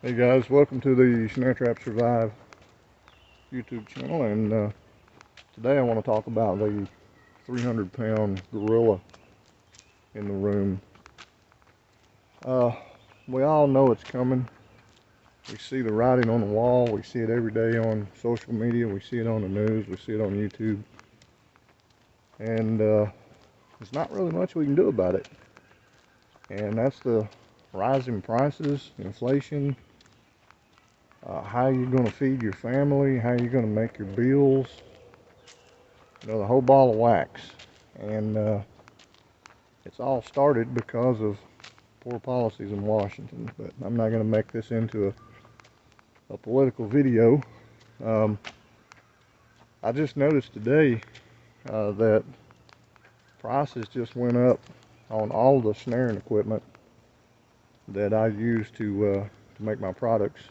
Hey guys, welcome to the Snare Trap Survive YouTube channel, and today I want to talk about the 300-pound gorilla in the room. We all know it's coming. We see the writing on the wall. We see it every day on social media. We see it on the news. We see it on YouTube. And there's not really much we can do about it. And that's the rising prices, inflation, how you're going to feed your family, how you're going to make your bills, the whole ball of wax. And it's all started because of poor policies in Washington. But I'm not going to make this into a political video. I just noticed today that prices just went up on all the snaring equipment that I use to make my products.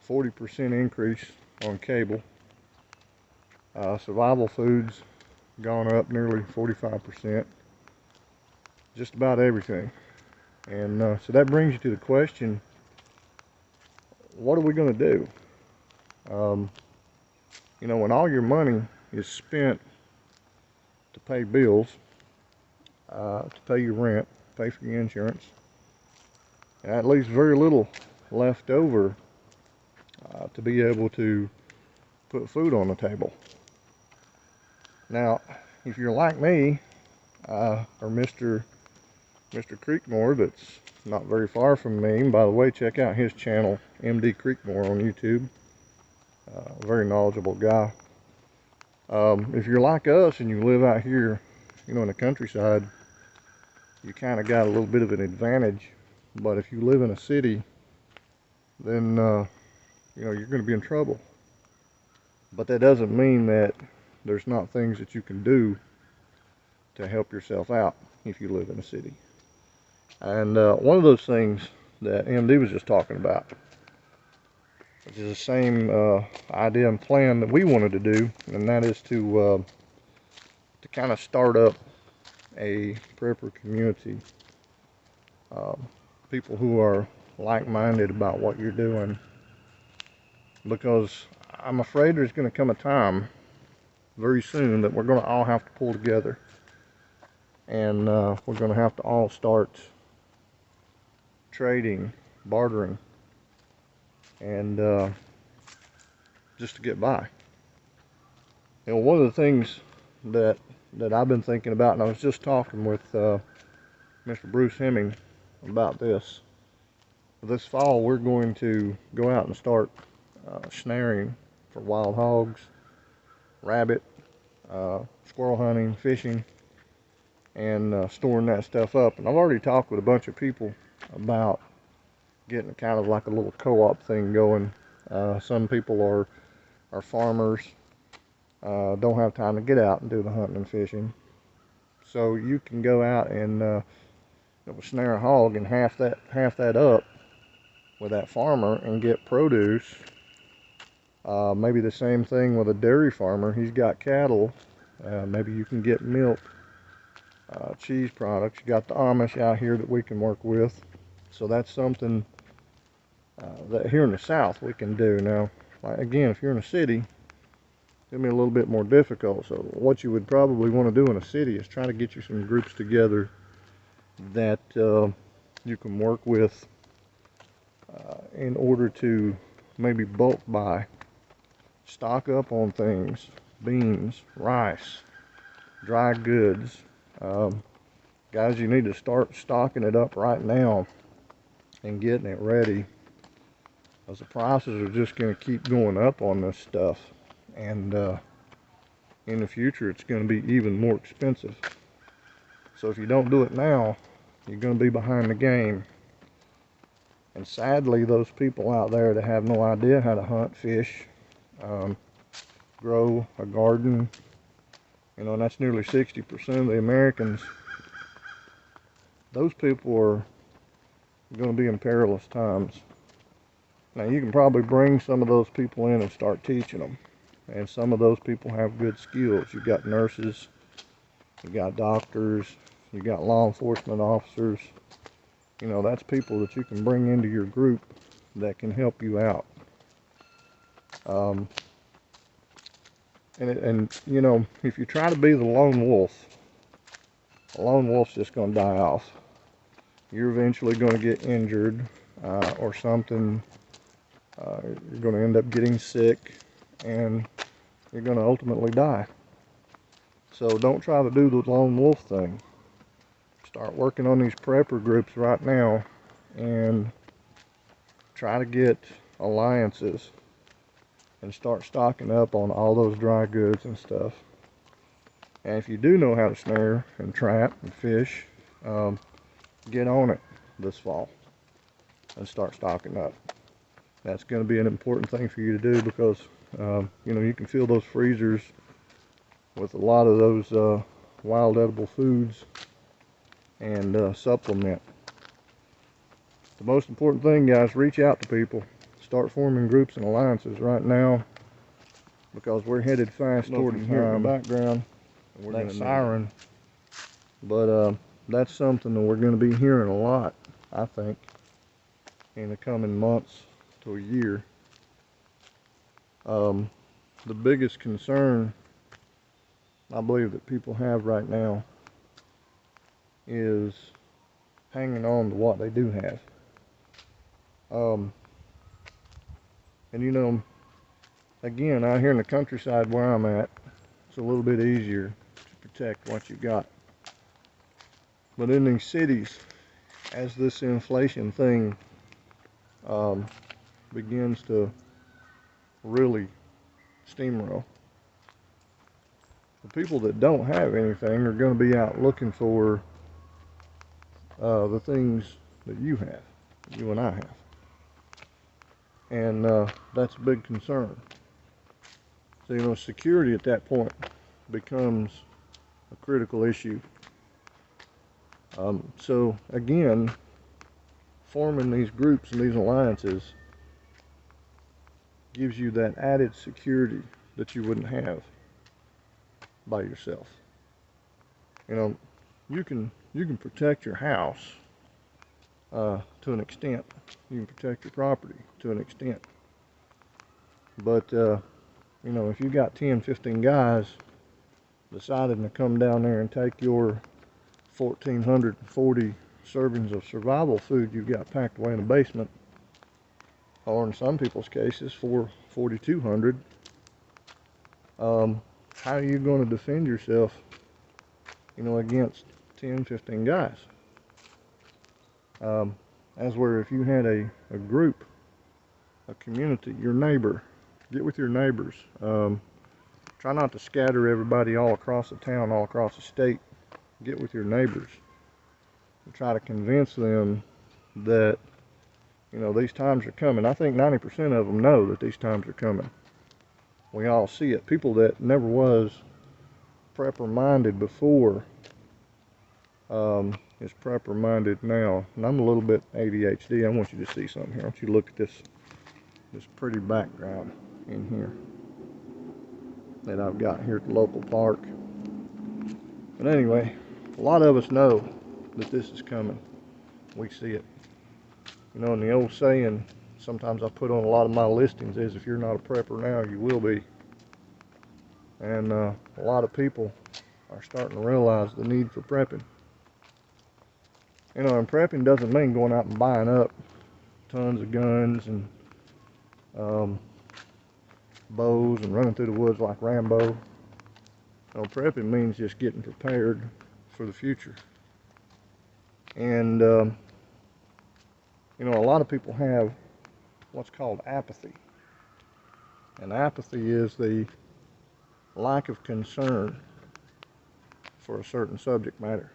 40% increase on cable. Survival foods gone up nearly 45%. Just about everything. And so that brings you to the question, what are we going to do? When all your money is spent to pay bills, to pay your rent, pay for your insurance, and that leaves very little left over to be able to put food on the table. Now, if you're like me, or Mr. Creekmore, that's not very far from me, and by the way, check out his channel, MD Creekmore on YouTube. Very knowledgeable guy. If you're like us and you live out here, in the countryside, you kind of got a little bit of an advantage. But if you live in a city, then you're going to be in trouble. But that doesn't mean that there's not things that you can do to help yourself out if you live in a city. And one of those things that MD was just talking about, which is the same idea and plan that we wanted to do, and that is to kind of start up a prepper community. People who are like-minded about what you're doing, because I'm afraid there's going to come a time very soon that we're going to all have to pull together, and we're going to have to all start trading, bartering, and just to get by. One of the things that I've been thinking about, and I was just talking with Mr. Bruce Hemming about this. This fall, we're going to go out and start snaring for wild hogs, rabbit, squirrel hunting, fishing, and storing that stuff up. And I've already talked with a bunch of people about getting kind of like a little co-op thing going. Some people are farmers, don't have time to get out and do the hunting and fishing. So you can go out and snare a hog and half that up with that farmer and get produce. Maybe the same thing with a dairy farmer. He's got cattle. Maybe you can get milk, cheese products. You got the Amish out here that we can work with. So that's something that here in the South we can do. Now, again, if you're in a city, it's going to be a little bit more difficult. So what you would probably want to do in a city is try to get you some groups together that you can work with in order to maybe bulk buy, stock up on things, beans, rice, dry goods. Guys, you need to start stocking it up right now and getting it ready, because the prices are just going to keep going up on this stuff, and in the future it's going to be even more expensive. So if you don't do it now, you're going to be behind the game. And sadly, those people out there that have no idea how to hunt, fish, grow a garden, and that's nearly 60% of the Americans, those people are going to be in perilous times. Now, you can probably bring some of those people in and start teaching them. And some of those people have good skills. You've got nurses, you got doctors, you got law enforcement officers. That's people that you can bring into your group that can help you out. And you know, if you try to be the lone wolf, a lone wolf's just going to die off. You're eventually going to get injured or something. You're going to end up getting sick, and you're going to ultimately die. So don't try to do the lone wolf thing. Start working on these prepper groups right now and try to get alliances and start stocking up on all those dry goods and stuff. And if you do know how to snare and trap and fish, get on it this fall and start stocking up. That's going to be an important thing for you to do because you know, you can fill those freezers with a lot of those wild edible foods and supplement. The most important thing, guys, reach out to people. Start forming groups and alliances right now because we're headed fast toward time. Here in the background, that siren. But that's something that we're going to be hearing a lot, I think, in the coming months to a year. The biggest concern I believe that people have right now is hanging on to what they do have. And you know, again, out here in the countryside where I'm at, it's a little bit easier to protect what you got. But in these cities, as this inflation thing begins to really steamroll, the people that don't have anything are going to be out looking for the things that you have, that you and I have. And that's a big concern. So, you know, security at that point becomes a critical issue. So, again, forming these groups and these alliances gives you that added security that you wouldn't have by yourself. You know, you can protect your house to an extent. You can protect your property to an extent. But, you know, if you got 10, 15 guys deciding to come down there and take your 1,440 servings of survival food you've got packed away in the basement, or in some people's cases, 4,200, how are you going to defend yourself, you know, against 10, 15 guys? As where if you had a group, a community, your neighbor, get with your neighbors. Try not to scatter everybody all across the town, all across the state. Get with your neighbors and try to convince them that, you know, these times are coming. I think 90% of them know that these times are coming. We all see it. People that never was prepper minded before is prepper minded now. And I'm a little bit ADHD. I want you to see something here. I want you to look at this pretty background in here that I've got here at the local park. But anyway, a lot of us know that this is coming. We see it. You know, and the old saying, sometimes I put on a lot of my listings, is if you're not a prepper now, you will be. And a lot of people are starting to realize the need for prepping. You know, and prepping doesn't mean going out and buying up tons of guns and bows and running through the woods like Rambo. You know, prepping means just getting prepared for the future. And you know, a lot of people have what's called apathy. And apathy is the lack of concern for a certain subject matter.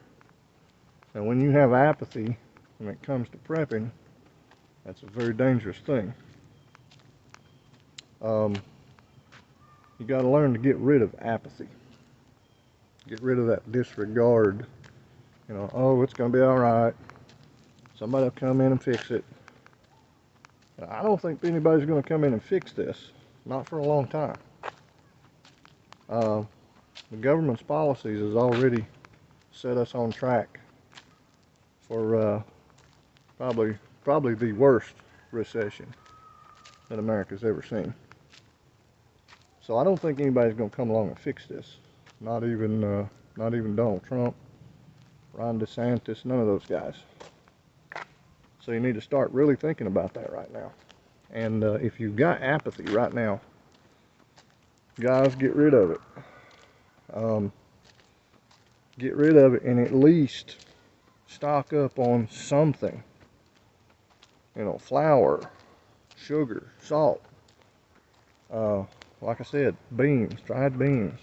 And when you have apathy when it comes to prepping, that's a very dangerous thing. You got to learn to get rid of apathy. Get rid of that disregard. You know, oh, it's going to be all right. Somebody will come in and fix it. I don't think anybody's going to come in and fix this. Not for a long time. The government's policies has already set us on track for probably the worst recession that America's ever seen. So I don't think anybody's going to come along and fix this. Not even Donald Trump, Ron DeSantis, none of those guys. So you need to start really thinking about that right now. And if you've got apathy right now, guys, get rid of it. Get rid of it and at least stock up on something. You know, flour, sugar, salt. Like I said, beans, dried beans.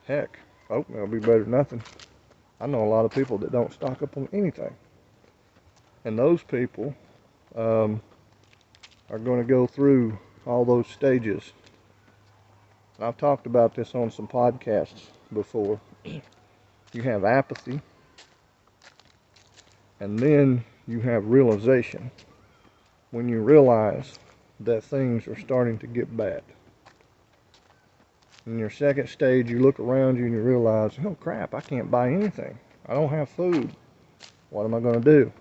Heck, oatmeal will be better than nothing. I know a lot of people that don't stock up on anything. And those people are going to go through all those stages. And I've talked about this on some podcasts before. You have apathy, and then you have realization. When you realize that things are starting to get bad. In your second stage, you look around you and you realize, oh crap, I can't buy anything. I don't have food. What am I going to do?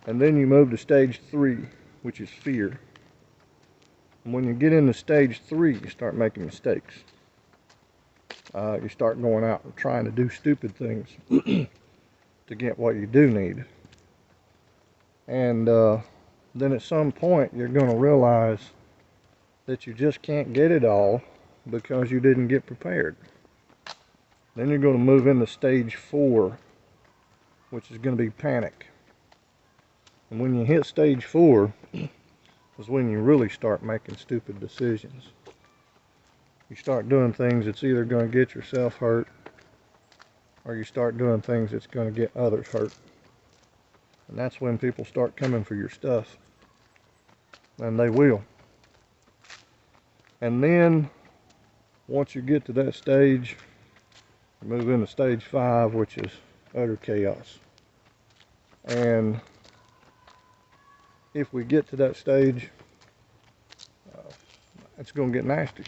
And then you move to stage 3, which is fear. And when you get into stage 3, you start making mistakes. You start going out and trying to do stupid things to get what you do need. And then at some point, you're going to realize that you just can't get it all because you didn't get prepared. Then you're going to move into stage 4, which is going to be panic. And when you hit stage 4 is when you really start making stupid decisions. You start doing things that's either going to get yourself hurt, or you start doing things that's going to get others hurt. And that's when people start coming for your stuff. And they will. And then, once you get to that stage, you move into stage 5, which is utter chaos. And if we get to that stage, it's going to get nasty.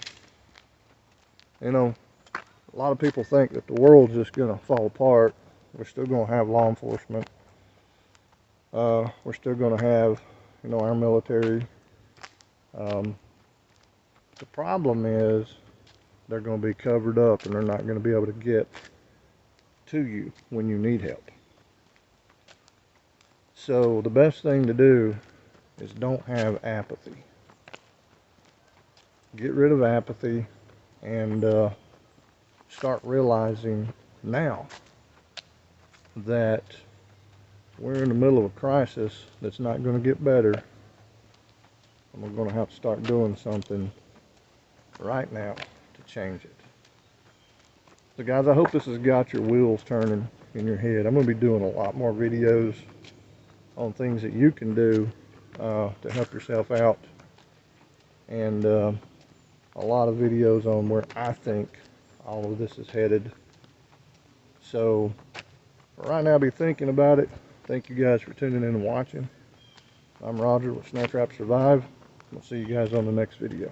You know, a lot of people think that the world's just going to fall apart. We're still going to have law enforcement. We're still going to have, you know, our military. The problem is they're going to be covered up and they're not going to be able to get to you when you need help. So the best thing to do is don't have apathy. Get rid of apathy and start realizing now that we're in the middle of a crisis that's not going to get better, and we're going to have to start doing something right now to change it. So guys, I hope this has got your wheels turning in your head. I'm going to be doing a lot more videos on things that you can do to help yourself out, and a lot of videos on where I think all of this is headed. So right now, be thinking about it. Thank you guys for tuning in and watching. I'm Roger with Snare Trap Survive. We'll see you guys on the next video.